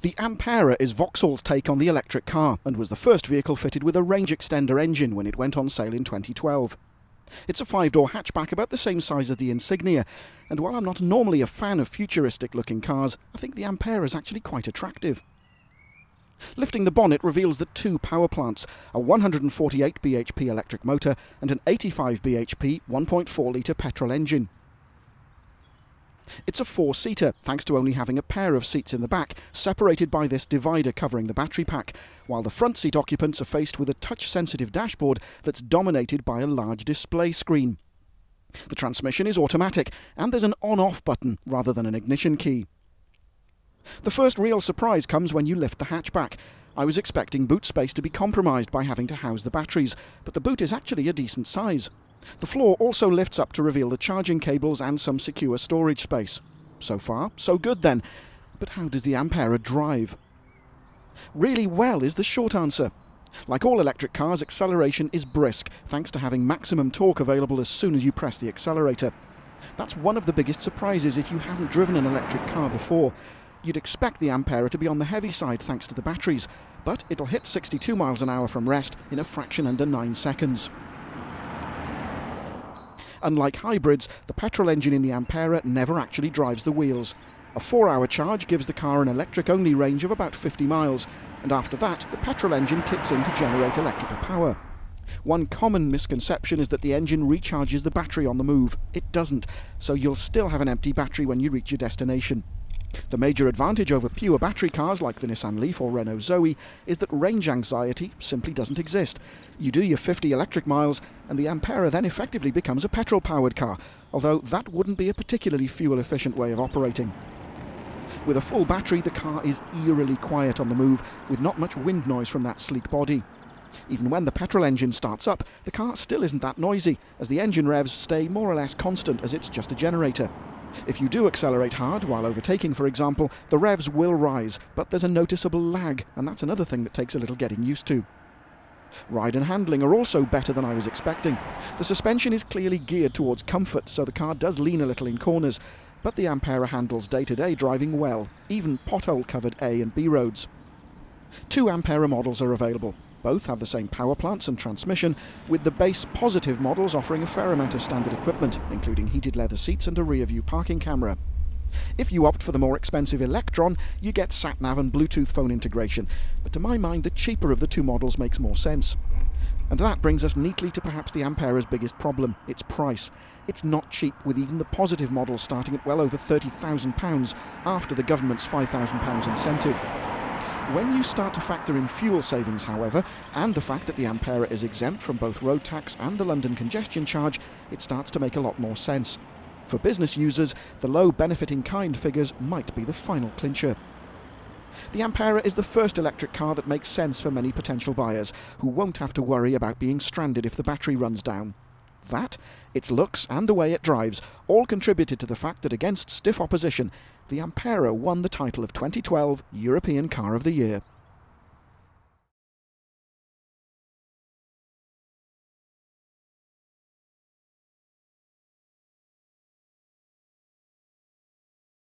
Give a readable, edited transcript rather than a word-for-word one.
The Ampera is Vauxhall's take on the electric car and was the first vehicle fitted with a range extender engine when it went on sale in 2012. It's a 5-door hatchback about the same size as the Insignia, and while I'm not normally a fan of futuristic-looking cars, I think the Ampera is actually quite attractive. Lifting the bonnet reveals the two power plants, a 148 bhp electric motor and an 85 bhp 1.4-litre petrol engine. It's a 4-seater, thanks to only having a pair of seats in the back, separated by this divider covering the battery pack, while the front seat occupants are faced with a touch-sensitive dashboard that's dominated by a large display screen. The transmission is automatic, and there's an on-off button rather than an ignition key. The first real surprise comes when you lift the hatchback. I was expecting boot space to be compromised by having to house the batteries, but the boot is actually a decent size. The floor also lifts up to reveal the charging cables and some secure storage space. So far, so good then. But how does the Ampera drive? Really well is the short answer. Like all electric cars, acceleration is brisk, thanks to having maximum torque available as soon as you press the accelerator. That's one of the biggest surprises if you haven't driven an electric car before. You'd expect the Ampera to be on the heavy side thanks to the batteries, but it'll hit 62 miles an hour from rest in a fraction under 9 seconds. Unlike hybrids, the petrol engine in the Ampera never actually drives the wheels. A 4-hour charge gives the car an electric-only range of about 50 miles, and after that, the petrol engine kicks in to generate electrical power. One common misconception is that the engine recharges the battery on the move. It doesn't, so you'll still have an empty battery when you reach your destination. The major advantage over pure battery cars like the Nissan Leaf or Renault Zoe is that range anxiety simply doesn't exist. You do your 50 electric miles and the Ampera then effectively becomes a petrol-powered car, although that wouldn't be a particularly fuel-efficient way of operating. With a full battery, the car is eerily quiet on the move, with not much wind noise from that sleek body. Even when the petrol engine starts up, the car still isn't that noisy, as the engine revs stay more or less constant as it's just a generator. If you do accelerate hard, while overtaking for example, the revs will rise, but there's a noticeable lag, and that's another thing that takes a little getting used to. Ride and handling are also better than I was expecting. The suspension is clearly geared towards comfort, so the car does lean a little in corners, but the Ampera handles day-to-day driving well, even pothole-covered A and B roads. 2 Ampera models are available. Both have the same power plants and transmission, with the base positive models offering a fair amount of standard equipment, including heated leather seats and a rear-view parking camera. If you opt for the more expensive Electron, you get sat-nav and Bluetooth phone integration, but to my mind the cheaper of the 2 models makes more sense. And that brings us neatly to perhaps the Ampera's biggest problem, its price. It's not cheap, with even the positive models starting at well over £30,000 after the government's £5,000 incentive. When you start to factor in fuel savings, however, and the fact that the Ampera is exempt from both road tax and the London congestion charge, it starts to make a lot more sense. For business users, the low benefit-in-kind figures might be the final clincher. The Ampera is the first electric car that makes sense for many potential buyers, who won't have to worry about being stranded if the battery runs down. That, its looks and the way it drives, all contributed to the fact that against stiff opposition, the Ampera won the title of 2012 European Car of the Year.